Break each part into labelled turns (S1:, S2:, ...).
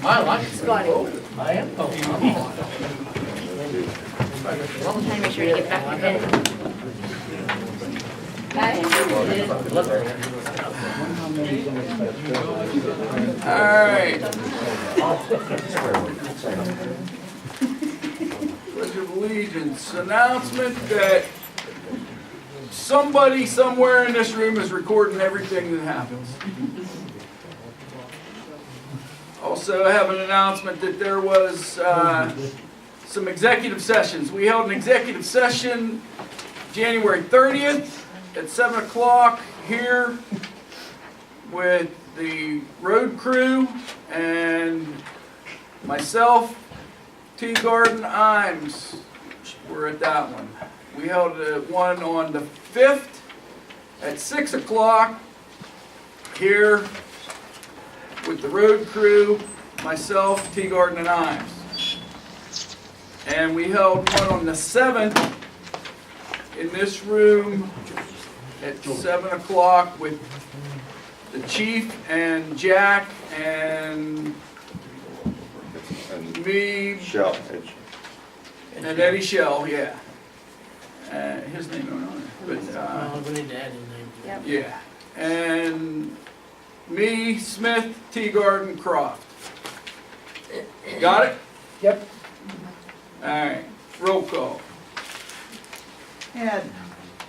S1: I like it.
S2: Scotty.
S1: I am.
S2: Trying to make sure you get back in bed.
S3: Alright. Pledge of Allegiance, announcement that somebody somewhere in this room is recording everything that happens. Also, I have an announcement that there was some executive sessions. We held an executive session January 30th at 7 o'clock here with the road crew and myself, T. Garden Imes were at that one. We held one on the 5th at 6 o'clock here with the road crew, myself, T. Garden and Imes. And we held one on the 7th in this room at 7 o'clock with the chief and Jack and me
S4: Shell.
S3: and Eddie Shell, yeah. His name on it, but
S1: We need to add his name.
S2: Yep.
S3: yeah. And me, Smith, T. Garden, Croft. Got it?
S5: Yep.
S3: All right. Roll call.
S5: Ed,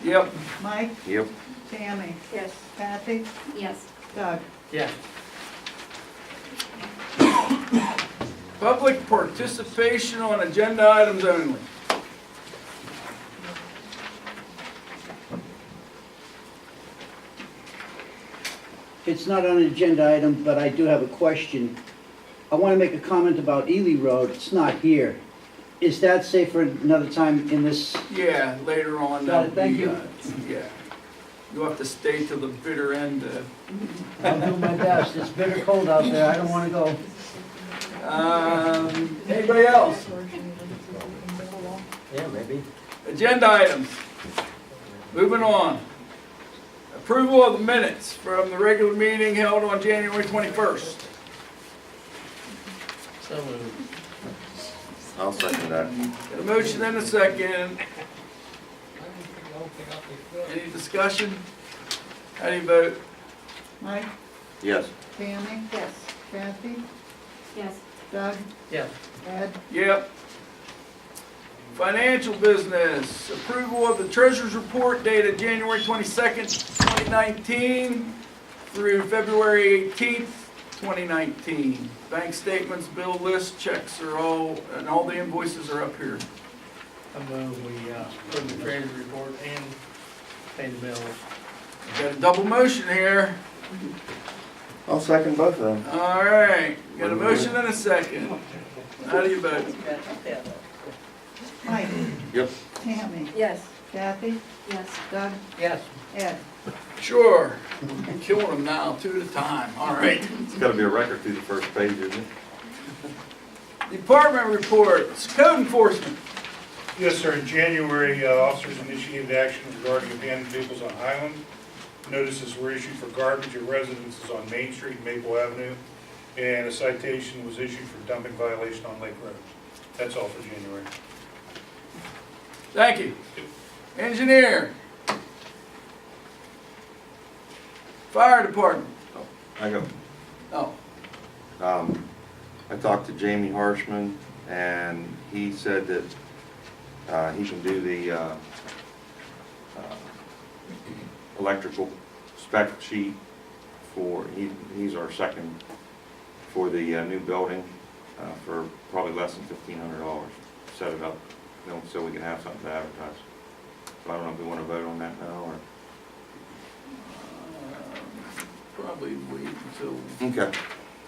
S3: Yep.
S5: Mike,
S4: Yep.
S5: Tammy,
S2: Yes.
S5: Kathy,
S2: Yes.
S5: Doug.
S1: Yeah.
S3: Public participation on agenda items only.
S6: It's not on an agenda item, but I do have a question. I want to make a comment about Ely Road. It's not here. Is that safe for another time in this?
S3: Yeah, later on.
S6: Got it, thank
S3: that'll
S6: you.
S3: be, Yeah. You'll have to stay till the bitter end.
S6: I'll do my best. It's bitter cold out there. I don't want to go.
S3: Anybody else?
S1: Yeah, maybe.
S3: Agenda items. Moving on. Approval of the minutes from the regular meeting held on January 21st.
S1: So moved.
S4: I'll second that.
S3: Got a motion and a second. Any discussion? How do you vote?
S5: Mike,
S4: Yes.
S5: Tammy,
S2: Yes.
S5: Kathy,
S2: Yes.
S5: Doug,
S1: Yeah.
S5: Ed.
S3: Yep. Financial business, approval of the treasurer's report dated January 22nd, 2019 through February 18th, 2019. Bank statements, bill list, checks are all, and all the invoices are up here.
S1: I move we approve the treasurer's report and pay the bills.
S3: Got a double motion here.
S4: I'll second both of them.
S3: All right, got a motion and a second. How do you vote?
S5: Mike,
S4: Yep.
S5: Tammy,
S2: Yes.
S5: Kathy,
S2: Yes.
S5: Doug,
S1: Yes.
S5: Ed.
S3: Sure. Killing them now, 2 at a time. All right.
S4: It's gotta be a record through the first page, isn't it?
S3: Department reports, code enforcement.
S7: Yes, sir. In January, officers initiated action regarding abandoned vehicles on Highland. Notices were issued for garbage at residences on Main Street and Maple Avenue, and a citation was issued for dumping violation on Lake Road. That's all for January.
S3: Thank you. Engineer. Fire department.
S4: I go.
S3: Oh,
S4: I talked to Jamie Harshman, and he said that he can do the electrical spec sheet for, he's our second for the new building for probably less than $1,500. Set it up, you know, so we can have something to advertise. So I don't know if we want to vote on that now, or.
S3: probably wait until,
S4: Okay.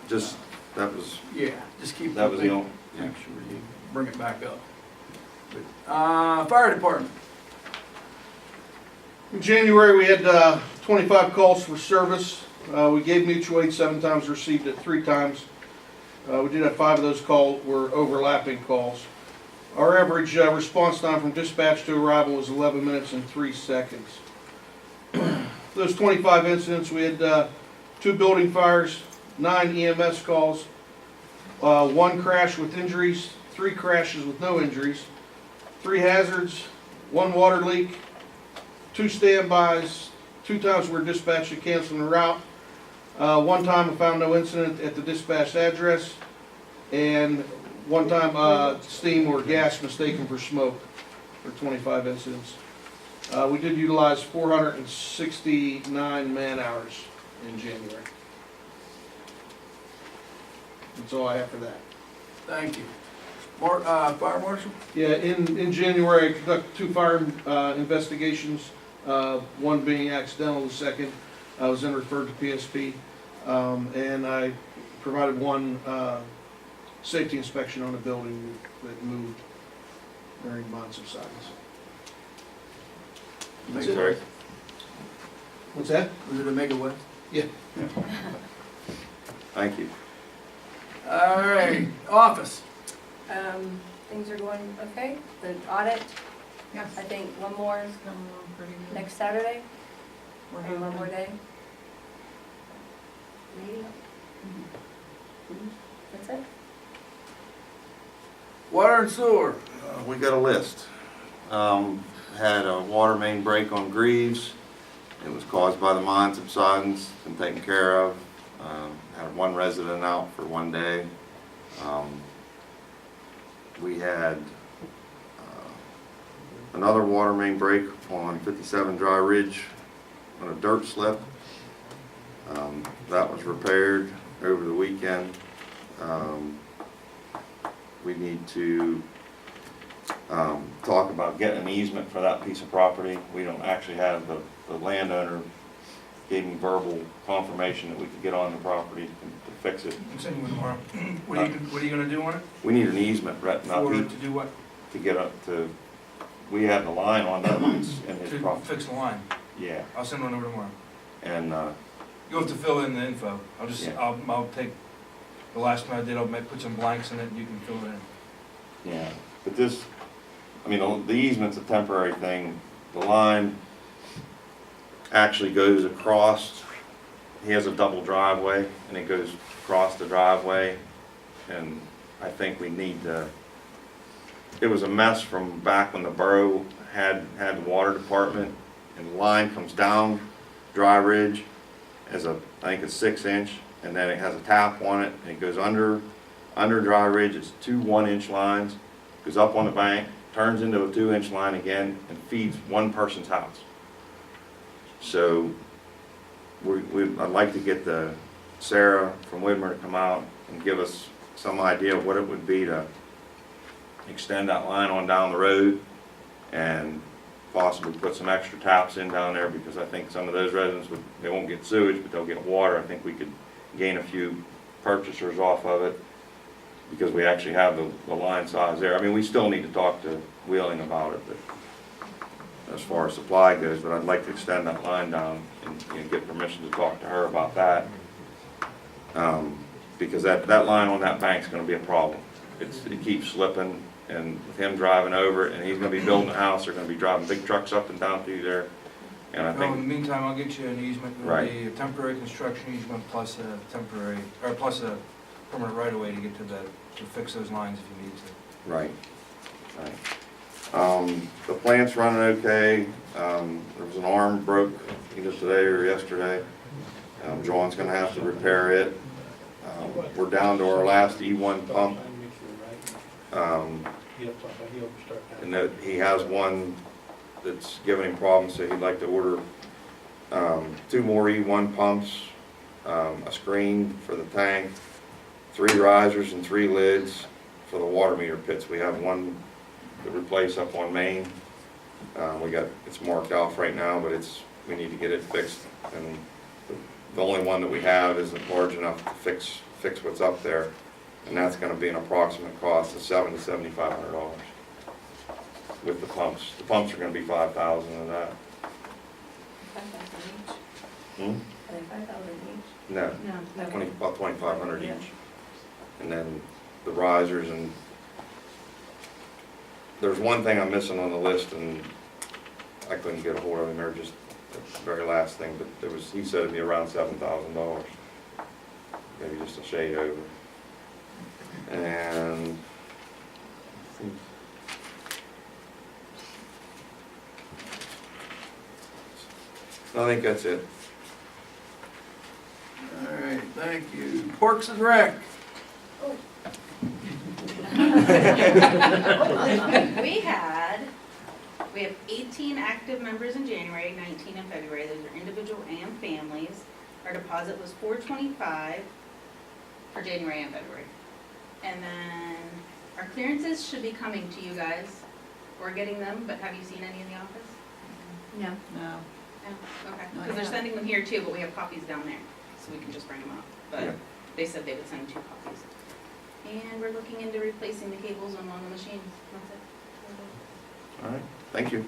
S4: Just, that was,
S3: yeah, just keep.
S4: that was the only.
S3: Make sure you bring it back up. But, fire department.
S8: In January, we had 25 calls for service. We gave mutual aid 7 times, received it 3 times. We did have 5 of those calls were overlapping calls. Our average response time from dispatch to arrival was 11 minutes and 3 seconds. Those 25 incidents, we had 2 building fires, 9 EMS calls, 1 crash with injuries, 3 crashes with no injuries, 3 hazards, 1 water leak, 2 standbys, 2 times we're dispatched to cancel a route. 1 time I found no incident at the dispatch address, and 1 time steam or gas mistaken for smoke for 25 incidents. We did utilize 469 man hours in January. That's all I have for that.
S3: Thank you. Fire Marshal?
S8: Yeah, in January, I conducted 2 fire investigations, 1 being accidental, the second I was then referred to PSP. And I provided 1 safety inspection on a building that moved during bond subsidence. That's it.
S4: Sorry.
S8: What's that?
S3: Was it a mega what?
S8: Yeah.
S4: Thank you.
S3: All right, office.
S2: Things are going okay. The audit,
S5: Yes.
S2: I think one more
S5: It's going along pretty good.
S2: next Saturday,
S5: We're
S2: or one more
S5: hoping.
S2: day. Maybe. That's it.
S3: Water and sewer.
S4: We got a list. Had a water main break on Greaves. It was caused by the mine subsidence, been taken care of. Had 1 resident out for 1 day. We had another water main break on 57 Dry Ridge on a dirt slip. That was repaired over the weekend. We need to talk about getting an easement for that piece of property. We don't actually have, the landowner gave me verbal confirmation that we could get on the property to fix it.
S3: I'm sending you tomorrow. What are you gonna do on it?
S4: We need an easement, Brett, not
S3: For,
S4: he,
S3: to do what?
S4: to get up to, we have the line on that one in his
S3: To
S4: property.
S3: fix the line.
S4: Yeah,
S3: I'll send one over tomorrow.
S4: and,
S3: You'll have to fill in the info.
S4: Yeah.
S3: I'll take, the last one I did, I'll put some blanks in it, and you can fill it in.
S4: yeah, but this, I mean, the easement's a temporary thing. The line actually goes across, he has a double driveway, and it goes across the driveway, and I think we need to, it was a mess from back when the borough had the water department, and the line comes down Dry Ridge as a, I think it's 6-inch, and then it has a tap on it, and it goes under Dry Ridge. It's 2 1-inch lines, goes up on the bank, turns into a 2-inch line again, and feeds 1 person's house. So I'd like to get Sarah from Widmer to come out and give us some idea of what it would be to extend that line on down the road and possibly put some extra taps in down there, because I think some of those residents they won't get sewage, but they'll get water. I think we could gain a few purchasers off of it, because we actually have the line size there. I mean, we still need to talk to Wheeling about it, but as far as supply goes, but I'd like to extend that line down and get permission to talk to her about that. Because that line on that bank's gonna be a problem. It keeps slipping, and with him driving over it, and he's gonna be building a house, they're gonna be driving big trucks up and down through there. And I
S3: Well, in the
S4: think,
S3: meantime, I'll get you an easement. It'll
S4: Right.
S3: be a temporary construction easement plus a temporary, or plus a permanent right-of-way to get to fix those lines if you need to.
S4: right. The plant's running okay. There was an arm broke either today or yesterday. John's gonna have to repair it. We're down to our last E1 pump. And that he has one that's giving him problems, so he'd like to order 2 more E1 pumps, a screen for the tank, 3 risers and 3 lids for the water meter pits. We have one to replace up on Main. It's marked off right now, but we need to get it fixed, and the only one that we have isn't large enough to fix what's up there, and that's gonna be an approximate cost of $700 to $7,500 with the pumps. The pumps are gonna be $5,000 of that.
S2: 5,000 each.
S4: Hmm?
S2: Are they 5,000 each?
S4: No,
S2: No.
S4: about 2,500
S2: Yeah.
S4: each. And then the risers, and there's one thing I'm missing on the list, and I couldn't get a hold of him, or just the very last thing, but he said it'd be around $7,000. Maybe just a shade over. And I think that's it.
S3: All right, thank you. Parks and Rec.
S9: We have 18 active members in January, 19 in February. Those are individual and families. Our deposit was $425 for January and February. And then our clearances should be coming to you guys. We're getting them, but have you seen any in the office?
S2: No.
S5: No.
S9: No? Okay,
S5: Not
S9: because they're
S5: yet.
S9: sending them here too, but we have copies down there, so we can just bring them up.
S4: Yeah.
S9: But they said they would send 2 copies. And we're looking into replacing the cables on one of the machines. That's it.
S4: All right, thank you.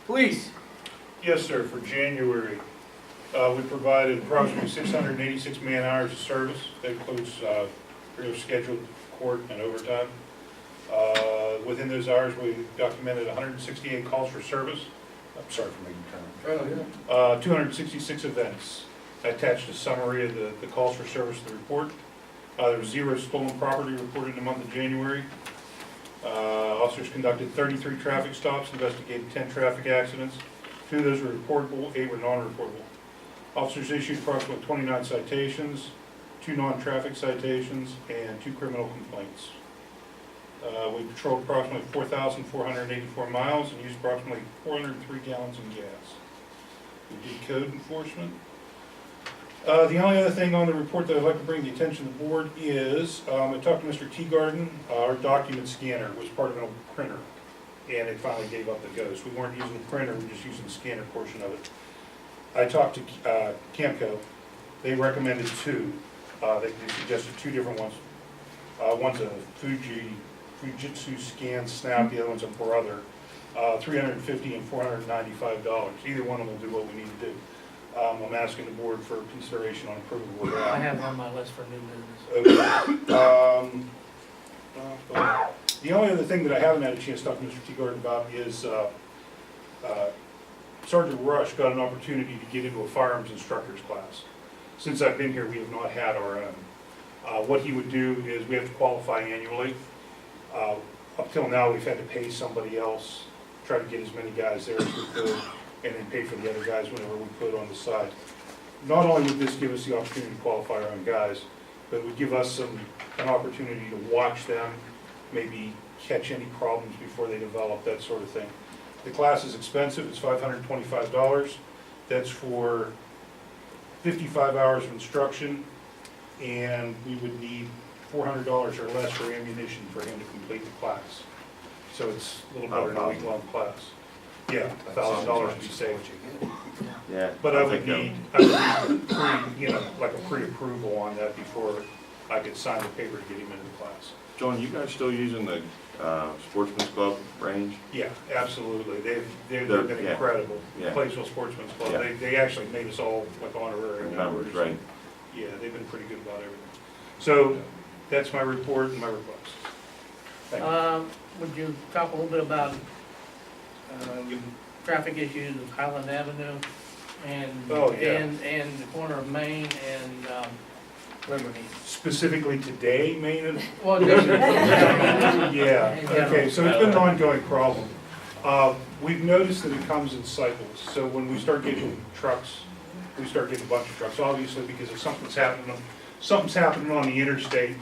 S3: Police.
S7: Yes, sir, for January, we provided approximately 686 man-hours of service. That includes regular scheduled court and overtime. Within those hours, we documented 168 calls for service. I'm sorry for making terms.
S3: Oh, yeah.
S7: 266 events. I attached a summary of the calls for service to the report. There was 0 stolen property reported in the month of January. Officers conducted 33 traffic stops, investigated 10 traffic accidents. 2 of those were reportable, 8 were non-reportable. Officers issued approximately 29 citations, 2 non-traffic citations, and 2 criminal complaints. We patrolled approximately 4,484 miles and used approximately 403 gallons of gas. We did code enforcement. The only other thing on the report that I'd like to bring to the attention of the board is, I talked to Mr. Teagarden. Our document scanner was part of an old printer, and it finally gave up the ghost. We weren't using the printer, we were just using the scanner portion of it. I talked to Camco. They recommended 2. They suggested 2 different ones. One's a Fujitsu Scan Snap, the other one's a Brother. $350 and $495. Either one of them will do what we need to do. I'm asking the board for consideration on approval of that.
S1: I have on my list for new business.
S7: Okay. The only other thing that I haven't had a chance to talk to Mr. Teagarden about is Sergeant Rush got an opportunity to get into a firearms instructor's class. Since I've been here, we have not had our own. What he would do is we have to qualify annually. Up till now, we've had to pay somebody else, try to get as many guys there as we could, and then pay for the other guys whenever we put on the side. Not only would this give us the opportunity to qualify our own guys, but it would give us an opportunity to watch them, maybe catch any problems before they develop, that sort of thing. The class is expensive, it's $525. That's for 55 hours of instruction, and we would need $400 or less for ammunition for him to complete the class. So it's a little better than a week-long class. Yeah, $1,000 to be saved.
S4: Yeah.
S7: But I would
S4: think
S7: need, like a pre-approval on that before I could sign the paper to get him into the class.
S4: John, you guys still using the Sportsman's Club range?
S7: Yeah, absolutely. They've been
S4: Yeah.
S7: incredible.
S4: Yeah.
S7: Placerville Sportsman's Club,
S4: Yeah.
S7: they actually made us all like honorary
S4: Members, right?
S7: Yeah, they've been pretty good about everything. So that's my report and my request. Thank you.
S1: Would you talk a little bit about traffic issues of Highland Avenue and,
S7: Oh, yeah.
S1: and the corner of Main and Liberty?
S7: Specifically today, Maine and
S1: Well, this is-
S7: yeah,
S1: In general.
S7: okay, so it's been an ongoing problem. We've noticed that it comes in cycles, so when we start getting trucks, we start getting a bunch of trucks, obviously, because if something's happening on the interstate,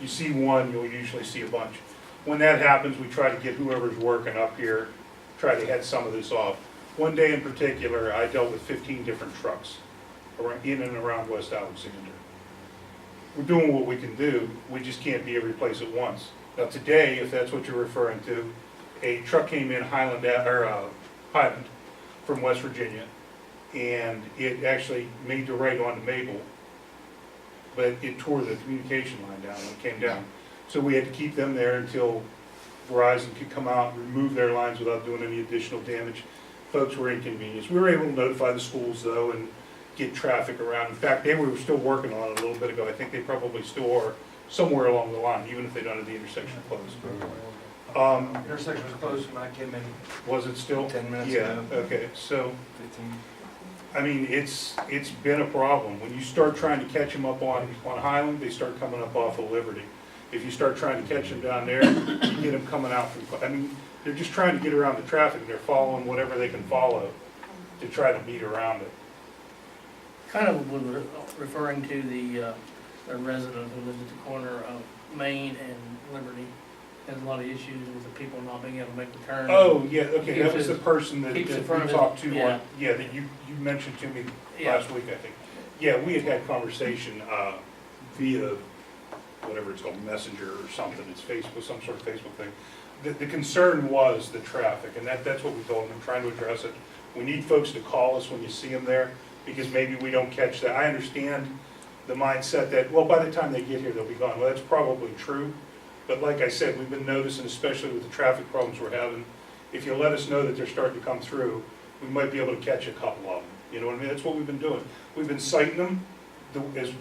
S7: you see one, you'll usually see a bunch. When that happens, we try to get whoever's working up here, try to head some of this off. One day in particular, I dealt with 15 different trucks in and around West Alexander. We're doing what we can do, we just can't be every place at once. Now today, if that's what you're referring to, a truck came in Highland from West Virginia, and it actually made the right onto Maple, but it tore the communication line down when it came down. So we had to keep them there until Verizon could come out and remove their lines without doing any additional damage. Folks were inconvenienced. We were able to notify the schools though and get traffic around. In fact, they were still working on it a little bit ago. I think they probably still are somewhere along the line, even if they don't have the intersection closed.
S10: Intersection was closed when I came in
S7: Was it still?
S10: 10 minutes
S7: Yeah,
S10: ago.
S7: okay, so
S10: 15.
S7: I mean, it's been a problem. When you start trying to catch them up on Highland, they start coming up off of Liberty. If you start trying to catch them down there, you get them coming out from, I mean, they're just trying to get around the traffic. They're following whatever they can follow to try to beat around it.
S1: Kind of referring to the resident who lives at the corner of Main and Liberty. Has a lot of issues with the people not being able to make the turn.
S7: Oh, yeah, okay, that
S1: Keeps
S7: was the
S1: it-
S7: person that
S1: keeps in
S7: that
S1: front
S7: we
S1: of it,
S7: talked to,
S1: yeah.
S7: that you mentioned to me
S1: Yeah.
S7: last week, I think. Yeah, we had had conversation via whatever it's called, Messenger or something, it's Facebook, some sort of Facebook thing. The concern was the traffic, and that's what we told them, I'm trying to address it. We need folks to call us when you see them there, because maybe we don't catch that. I understand the mindset that, well, by the time they get here, they'll be gone. Well, that's probably true, but like I said, we've been noticing, especially with the traffic problems we're having, if you let us know that they're starting to come through, we might be able to catch a couple of them. You know what I mean? That's what we've been doing. We've been citing them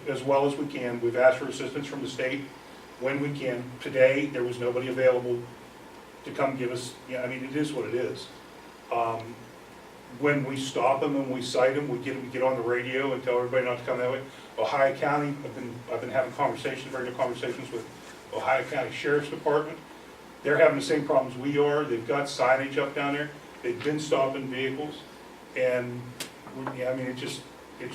S7: as well as we can. We've asked for assistance from the state when we can. Today, there was nobody available to come give us, I mean, it is what it is. When we stop them and we cite them, we get on the radio and tell everybody not to come that way. Ohio County, I've been having conversations, very good conversations with Ohio County Sheriff's Department. They're having the same problems we are. They've got signage up down there. They've been stopping vehicles. And, I mean, it's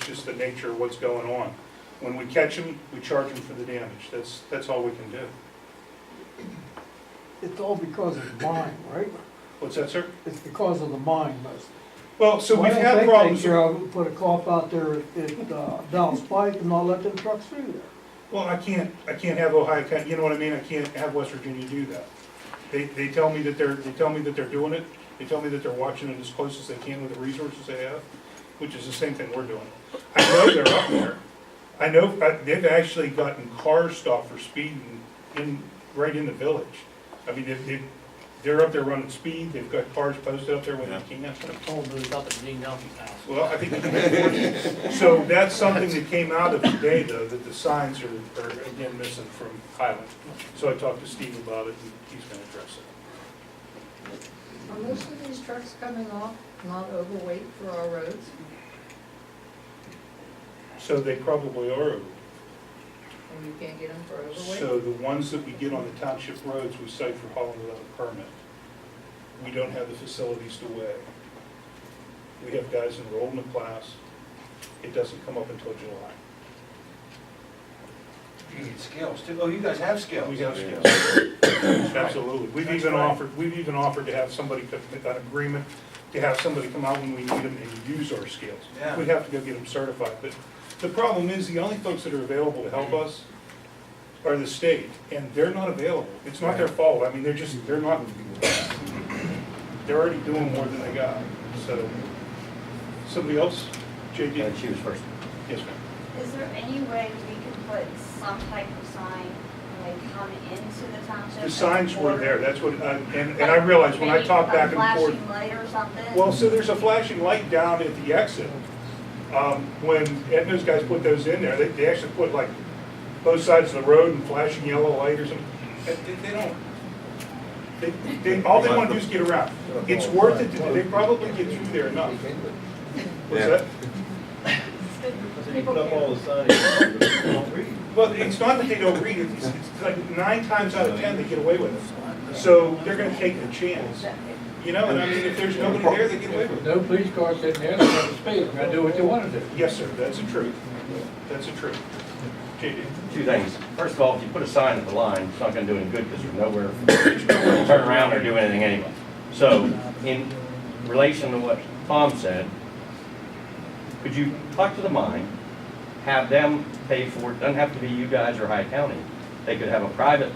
S7: just the nature of what's going on. When we catch them, we charge them for the damage. That's all we can do.
S10: It's all because of the mine, right?
S7: What's that, sir?
S10: It's because of the mine mostly.
S7: Well, so
S10: Why
S7: we've
S10: don't
S7: had
S10: they
S7: problems.
S10: take care of it, put a cloth out there at Dallas Pike and not let them trucks through there?
S7: Well, I can't have Ohio County, you know what I mean? I can't have West Virginia do that. They tell me that they're doing it. They tell me that they're watching it as close as they can with the resources they have, which is the same thing we're doing. I know they're up there. I know they've actually gotten cars stopped for speeding right in the village. I mean, they're up there running speed. They've got cars posted up there when they can.
S1: Told them about the Gene Dumpy's house.
S7: Well, I think, so that's something that came out of today, though, that the signs are again missing from Highland. So I talked to Steve about it, and he's gonna address it.
S5: Are most of these trucks coming off not overweight for our roads?
S7: So they probably are.
S5: And you can't get them for overweight?
S7: So the ones that we get on the township roads, we cite for hauling without a permit. We don't have the facilities to weigh. We have guys enrolled in the class. It doesn't come up until July.
S11: You need scales too. Oh, you guys have scales.
S7: We have scales. Absolutely. We've even offered to have somebody, an agreement to have somebody come out when we need them and use our scales.
S11: Yeah.
S7: We'd have to go get them certified. But the problem is, the only folks that are available to help us are the state, and they're not available. It's not their fault. I mean, they're not, they're already doing more than they got. So, somebody else? JD?
S11: She was first.
S7: Yes, ma'am.
S12: Is there any way we can put some type of sign, like, come into the township?
S7: The signs were there, that's what, and I realized when I talked back and forth.
S12: A flashing light or something?
S7: Well, so there's a flashing light down at the exit. When Ed and those guys put those in there, they actually put like both sides of the road and flashing yellow light or something. They don't, all they want to do is get around. It's worth it, they probably get through there enough. What's that?
S11: They put up all the signs, they don't read.
S7: Well, it's not that they don't read it, it's like 9 times out of 10 they get away with it. So they're gonna take the chance. You know, and I mean, if there's nobody there, they get away with it.
S10: No police car sitting there, they're going to speed, they're going to do what they want to do.
S7: Yes, sir, that's the truth. That's the truth. JD?
S11: Two things. First of all, if you put a sign at the line, it's not gonna do any good because there's nowhere to turn around or do anything anyway. So, in relation to what Tom said, could you talk to the mine, have them pay for it, doesn't have to be you guys or High County. They could have a private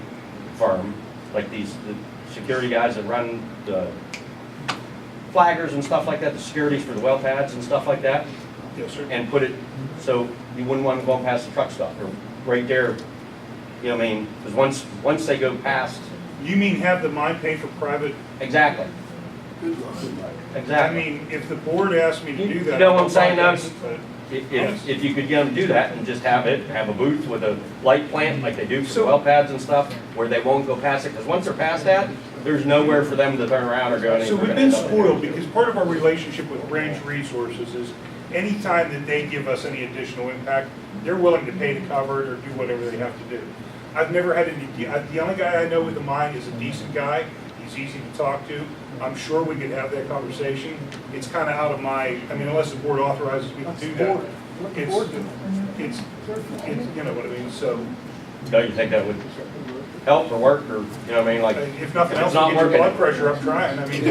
S11: firm, like the security guys that run the flaggers and stuff like that, the securities for the well pads and stuff like that,
S7: Yes, sir.
S11: and put it so you wouldn't want to go past the truck stop, or right there, you know what I mean? Because once they go past,
S7: You mean have the mine pay for private?
S11: exactly.
S7: I
S11: Exactly.
S7: mean, if the board asked me to do that.
S11: You know what I'm saying, though?
S7: But-
S11: If you could get them to do that and just have a booth with a light plant like they do for the well pads and stuff, where they won't go past it, because once they're past that, there's nowhere for them to turn around or go anywhere.
S7: So we've been spoiled because part of our relationship with Range Resources is anytime that they give us any additional impact, they're willing to pay to cover it or do whatever they have to do. I've never had any, the only guy I know with a mine is a decent guy. He's easy to talk to. I'm sure we could have that conversation. It's kind of out of my, I mean, unless the board authorizes me to do that. It's, you know what I mean, so.
S11: Don't you think that would help or work, or, you know what I mean, like?
S7: If nothing
S11: if
S7: else,
S11: it's
S7: to
S11: not
S7: get your
S11: working-
S7: blood pressure up trying, I mean.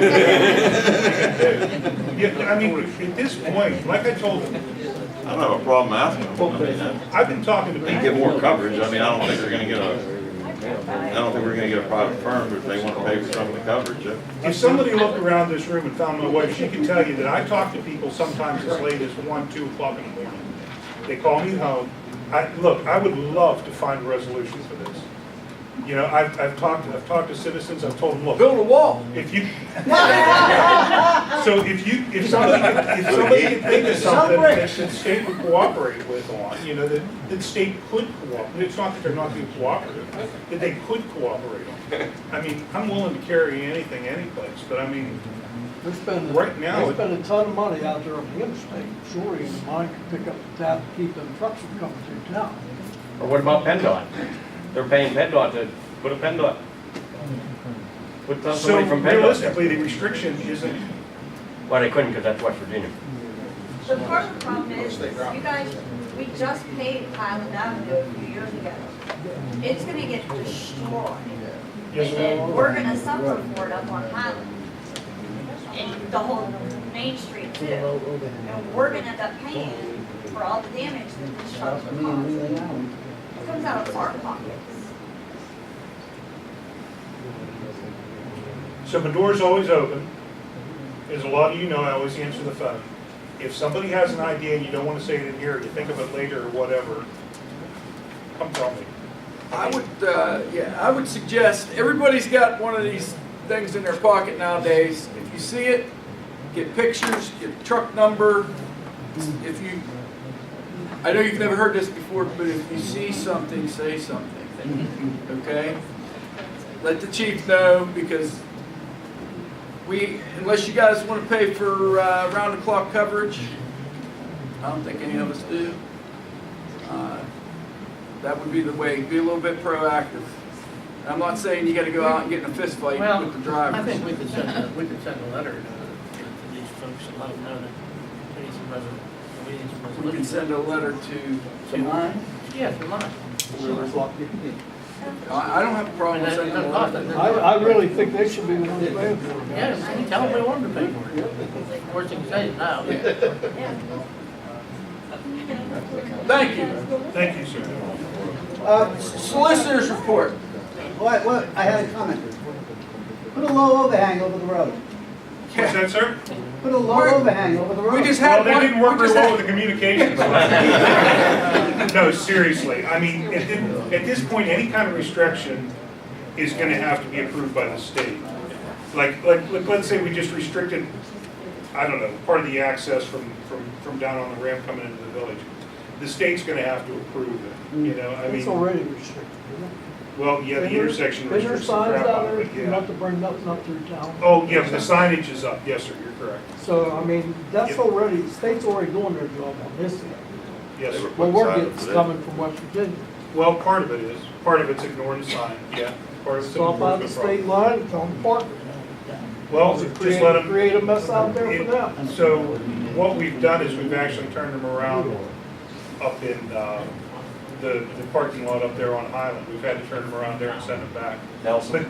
S7: Yeah, I mean, at this point, like I told them,
S4: I don't have a problem asking them. I mean,
S7: I've been talking to
S4: they
S7: people.
S4: get more coverage. I mean, I don't think we're gonna get I don't think we're gonna get a private firm if they want to pay for some of the coverage.
S7: If somebody looked around this room and found my wife, she could tell you that I talk to people sometimes as late as 1, 2 o'clock in the morning. They call me home. Look, I would love to find a resolution for this. You know, I've talked to citizens, I've told them, look.
S3: Build a wall.
S7: If you, so if somebody can think of something that the state would cooperate with on, you know, that the state could cooperate, it's not that they're not being cooperative, that they could cooperate on. I mean, I'm willing to carry anything, any place, but I mean,
S10: They're spending,
S7: Right now-
S10: they spend a ton of money out there on the interstate. Surely the mine could pick up the tab, and keep them trucks from coming through town.
S11: Or what about PennDOT? They're paying PennDOT to put a PennDOT. Put
S7: so
S11: somebody from PennDOT there.
S7: realistically, the restriction isn't,
S11: Well, they couldn't because that's West Virginia.
S12: The part of the problem is, you guys, we just paid Highland Avenue a few years ago. It's gonna get destroyed.
S7: yes,
S12: And then we're gonna suffer for it up on Highland. And the whole Main Street too. And we're gonna end up paying for all the damage that this trucks are causing. It comes out of our pockets.
S7: so the door's always open. As a lot of you know, I always answer the phone. If somebody has an idea and you don't want to say it in here, you think of it later or whatever, come tell me.
S3: I would suggest, everybody's got one of these things in their pocket nowadays. If you see it, get pictures, get the truck number. If you, I know you've never heard this before, but if you see something, say something, okay? Let the chief know, because unless you guys want to pay for round-the-clock coverage, I don't think any of us do. That would be the way, be a little bit proactive. And I'm not saying you gotta go out and get in a fist fight
S1: Well,
S3: with the drivers.
S1: I think we could send a letter to these folks and let them know that we need some resolution.
S3: We can send a letter to mine.
S1: Yeah, for mine.
S3: I don't have a problem with sending a letter.
S10: I really think they should be the ones paying for it.
S1: Yeah, tell them we want them to pay for it. Worst thing to say is no.
S3: Thank you.
S7: Thank you, sir.
S3: Solicitor's report.
S6: What, I had a comment. Put a low overhang over the road.
S7: What's that, sir?
S6: Put a low overhang over the road.
S3: We just
S7: Well,
S3: had
S7: they
S3: one.
S7: didn't work
S3: we
S7: very
S3: just
S7: well
S3: had-
S7: with the communications. No, seriously, I mean, at this point, any kind of restriction is gonna have to be approved by the state. Like, let's say we just restricted, I don't know, part of the access from down on the ramp coming into the village. The state's gonna have to approve it, you know, I
S10: It's
S7: mean,
S10: already restricted, isn't it?
S7: well, yeah, the
S10: Isn't there-
S7: intersection
S10: Isn't there
S7: restricts the
S10: signs
S7: crap
S10: out
S7: out
S10: there,
S7: of it,
S10: not
S7: yeah.
S10: to bring nothing up through town?
S7: Oh, yeah, the signage is up, yes, sir, you're correct.
S10: So, I mean, that's
S7: Yep.
S10: already, the state's already doing their job on this end.
S7: Yes, sir.
S10: Well, we're getting coming from West Virginia.
S7: Well, part of it is, part of it's ignoring the sign, yeah, part of it's
S10: Stop
S7: ignoring
S10: out
S7: the
S10: the
S7: problem.
S10: state line and tell them park.
S7: Well, just let them.
S10: Create a mess out there for them.
S7: So what we've done is we've actually turned them around up in the parking lot up there on Highland. We've had to turn them around there and send them back.
S11: Nelson.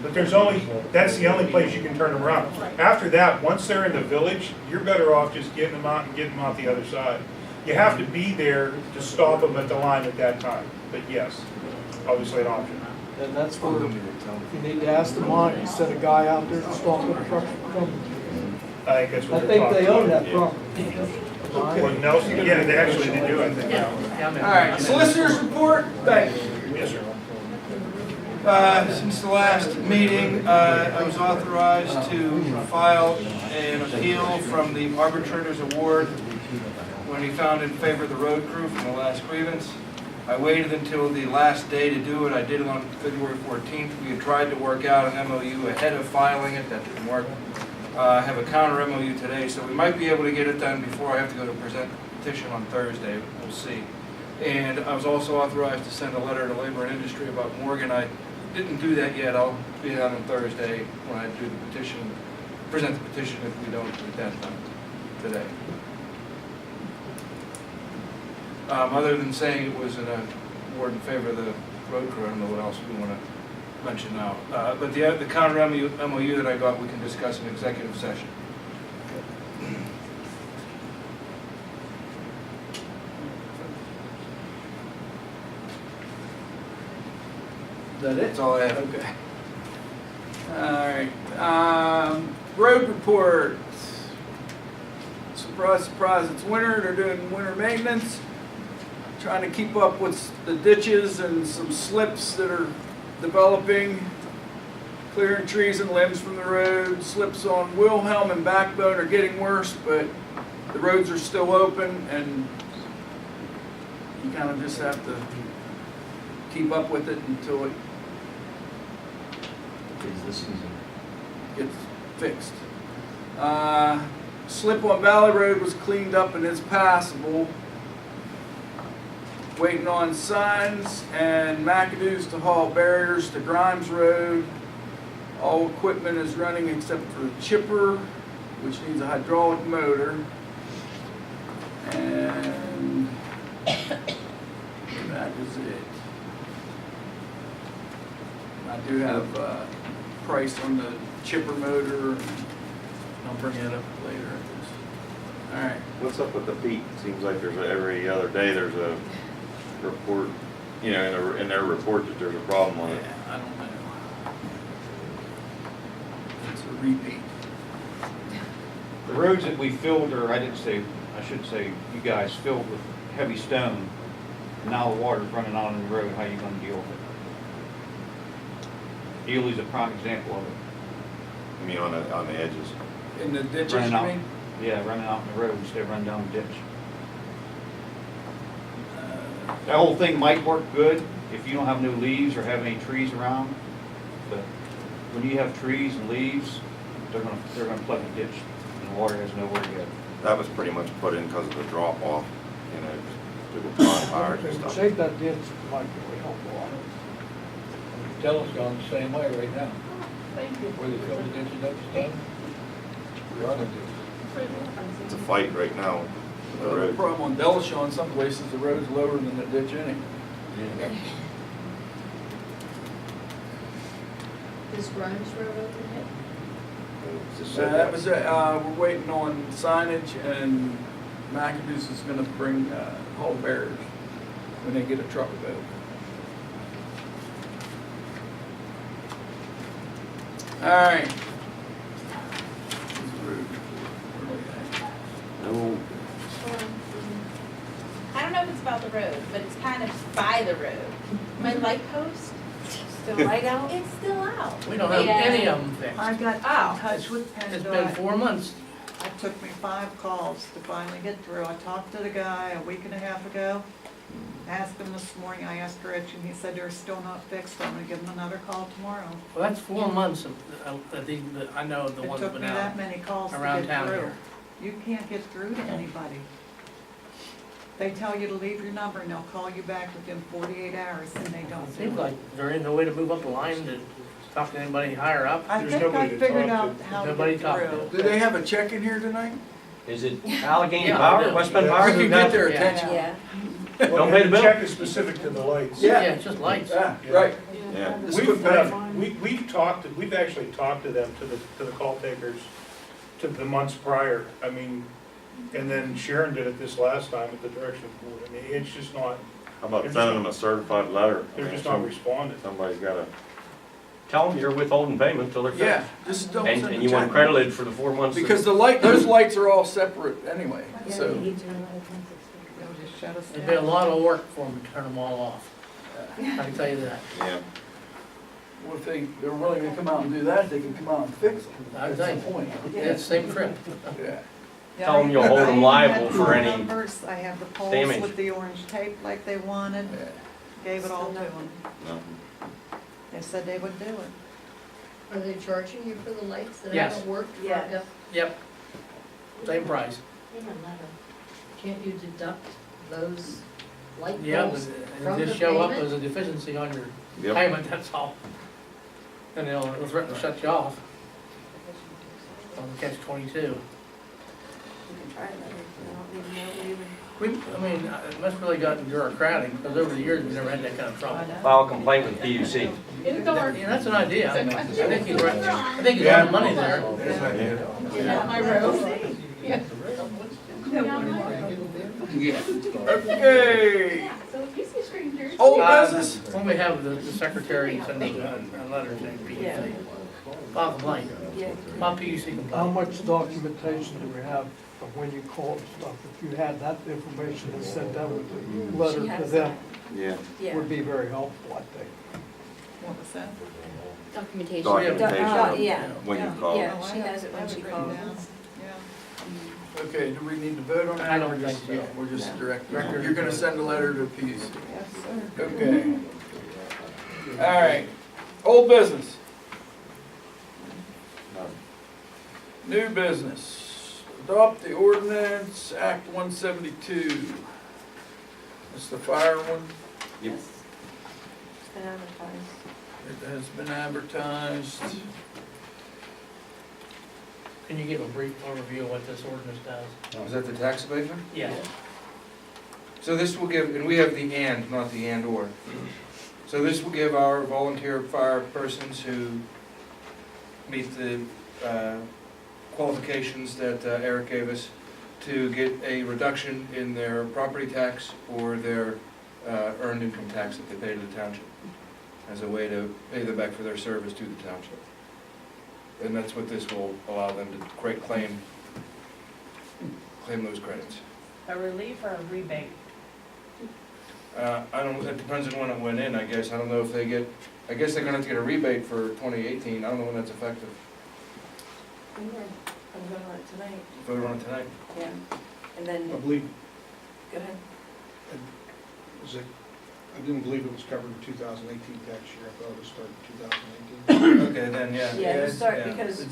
S7: But there's only, that's the only place you can turn them around. After that, once they're in the village, you're better off just getting them out and getting them out the other side. You have to be there to stop them at the line at that time, but yes, obviously an option.
S10: And that's where you need to ask the mine, set a guy out there to stop the truck from coming.
S7: I think that's
S10: I
S7: what they're
S10: think
S7: talking
S10: they own
S7: about.
S10: that property.
S7: Well, Nelson, yeah, they actually do, I think.
S1: Yeah.
S3: All right, solicitor's report. Thank you.
S7: Yes, sir.
S8: Since the last meeting, I was authorized to file an appeal from the arbitrator's award when he found in favor of the road crew from the last grievance. I waited until the last day to do it. I did it on February 14th. We had tried to work out an MOU ahead of filing it. That didn't work.
S3: have a counter MOU today, so we might be able to get it done before I have to go to present the petition on Thursday, we'll see. And I was also authorized to send a letter to Labor and Industry about Morgan. I didn't do that yet, I'll be out on Thursday when I do the petition, present the petition if we don't get that done today. Other than saying it was an award in favor of the road crew, I don't know what else we want to mention now. But the counter MOU that I got, we can discuss in executive session.
S1: Is that it?
S3: That's all I have. Okay. All right. Road report. Surprise, surprise, it's winter. They're doing winter maintenance. Trying to keep up with the ditches and some slips that are developing. Clearing trees and limbs from the road. Slips on Wilhelm and Backbone are getting worse, but the roads are still open and you kind of just have to keep up with it until it gets fixed. Slip on Valley Road was cleaned up and is passable. Waiting on signs and McAdoo's to haul barriers to Grimes Road. All equipment is running except for the chipper, which needs a hydraulic motor. And that is it. I do have price on the chipper motor. I'll bring it up later. All right.
S4: What's up with the feet? Seems like there's every other day there's a report, you know, in their report that there's a problem on it.
S3: Yeah, I don't know. It's a repeat.
S13: The roads that we filled, or I should say, you guys filled with heavy stone, and now the water's running out on the road, how you gonna deal with it? Ely's a prime example of it.
S4: I mean, on the edges.
S3: In the ditches,
S13: Running
S3: you
S13: out.
S3: mean?
S13: Yeah, running out in the road instead of running down the ditch. That whole thing might work good if you don't have no leaves or have any trees around, but when you have trees and leaves, they're gonna plug the ditch, and the water has nowhere to go.
S4: That was pretty much put in because of the drop off, you know, people pond tires and stuff.
S10: Save that ditch might be helpful on it. Della's gone the same way right now.
S2: Thank you.
S10: Where they fill the ditches up and stuff. We are gonna do.
S4: It's a fight right now. with the
S3: The
S4: road.
S3: problem on Delishaw, in some places, the road's lower than the ditch anyway.
S5: Is Grimes Road open yet?
S4: Just
S3: So
S4: said
S3: that was it. We're waiting on signage, and McAdoo's is gonna bring, haul barriers when they get a truck available. All right.
S4: No,
S9: I don't know if it's about the road, but it's kind of by the road. My light post,
S2: Still light out?
S9: it's still out.
S1: We don't have
S9: Yeah.
S1: any of them fixed.
S14: I got
S9: Oh.
S14: in touch with
S1: It's been
S14: PennDOT.
S1: 4 months.
S14: It took me 5 calls to finally get through. I talked to the guy a week and a half ago. Asked him this morning, I asked Rich, and he said they're still not fixed. I'm gonna give him another call tomorrow.
S1: Well, that's 4 months of, I know of the
S14: It
S1: ones that
S14: took
S1: have
S14: me
S1: been
S14: that
S1: out
S14: many calls to
S1: around
S14: get
S1: town
S14: through.
S1: here.
S14: You can't get through to anybody. They tell you to leave your number and they'll call you back within 48 hours and they don't
S1: Seems
S14: do
S1: like
S14: it.
S1: there ain't no way to move up the line to talk to anybody higher up.
S14: I
S7: There's
S14: think I
S7: nobody to
S14: figured
S7: talk
S14: out
S7: to.
S14: how to
S1: Nobody
S14: get
S1: talked to
S14: through.
S1: them.
S3: Do they have a check in here tonight?
S11: Is it Allegheny
S1: Yeah,
S11: Power,
S1: I do.
S11: West Bend
S7: Yeah.
S11: Power?
S3: We could get their
S11: Yeah.
S3: attention.
S2: Yeah.
S11: Don't pay the bill.
S7: Check is specific to the lights.
S3: Yeah.
S1: Yeah, it's just lights.
S3: Yeah, right.
S4: yeah.
S3: Just quit paying.
S7: We've actually talked to them, to the call takers, to the months prior. I mean, and then Sharon did it this last time at the direction of the board. I mean, it's just not,
S4: How about sending them a certified letter? I
S7: they're
S4: mean,
S7: just not responding.
S4: Somebody's gotta,
S11: Tell them you're withholding payment till they're
S3: Yeah,
S11: finished.
S3: just don't send
S11: And
S3: a
S11: you want
S3: check.
S11: credited for the 4 months. that-
S3: Because those lights are all separate anyway, so.
S14: They'll just shut us
S1: It'd be a
S14: down.
S1: lot of work for them to turn them all off. I can tell you that.
S4: yeah.
S3: Well, if they're willing to come out and do that, they can come out and fix them.
S1: I
S3: That's the
S1: think.
S3: point.
S1: Yeah, it's the same trip.
S3: Yeah.
S14: Yeah,
S11: Tell 'em you'll hold 'em
S14: I even
S11: liable
S14: had
S11: for
S14: phone
S11: any
S14: numbers. I have the poles
S11: damage.
S14: with the orange tape like they wanted,
S3: Yeah.
S14: gave it all to them.
S4: No.
S14: They said they would do it.
S5: Are they charging you for the lights that
S1: Yes.
S5: haven't worked? for-
S2: Yes.
S1: Yep, same price.
S5: Can't you deduct those light
S1: Yeah, but
S5: bulbs
S1: it'll
S5: from the
S1: just show up
S5: payment?
S1: as a deficiency on your
S4: Yep.
S1: payment, that's all. And it'll threaten to shut you off on catch 22.
S2: You can try that, I don't even know we even.
S1: It must really gotten bureaucratic, because over the years, we've never had that kind of trouble.
S11: File a complaint with PUC.
S1: Yeah, that's an idea. I think he's right. I think he's got money there.
S2: My road.
S3: Okay. Old business?
S1: When we have the secretary send us a letter saying PUC, file complaint,
S2: Yeah.
S1: file PUC
S10: How
S1: complaint.
S10: much documentation do we have of when you called stuff? If you had that information and sent that with the letter
S2: She
S10: to
S2: has
S10: them,
S4: Yeah.
S2: Yeah.
S10: would be very helpful, I think.
S14: What was that?
S2: Documentation.
S4: Documentation.
S2: Yeah.
S4: When you call.
S2: Yeah, she has it when
S14: I have
S2: she
S14: written
S2: calls.
S14: down. Yeah.
S3: Okay, do we need to vote on that?
S1: I don't
S3: or just-
S1: think so.
S3: We're just
S2: No.
S3: directing, you're gonna send a letter to PUC.
S14: Yes, sir.
S3: Okay. All right, old business. New business. Adopt the ordinance, Act 172. It's the fire one.
S4: Yep.
S2: It's been advertised.
S3: It has been advertised.
S1: Can you give a brief overview of what this ordinance does?
S15: Is that the tax abatement?
S1: Yes.
S15: So this will give, and we have the and, not the and or. So this will give our volunteer fire persons who meet the qualifications that Eric gave us to get a reduction in their property tax or their earned income tax that they pay to the township as a way to pay them back for their service to the township. And that's what this will allow them to claim those credits.
S12: A relief or a rebate?
S15: I don't, it depends on when it went in, I guess. I don't know if they get, I guess they're gonna have to get a rebate for 2018. I don't know when that's effective.
S2: I'm going on it tonight.
S15: Vote on it tonight.
S2: Yeah. And then,
S8: I believe,
S2: go ahead.
S8: I didn't believe it was covered in 2018 tax year. I thought it was started in 2018.
S15: Okay, then, yeah.
S2: Yeah, to start,
S15: yeah.
S2: because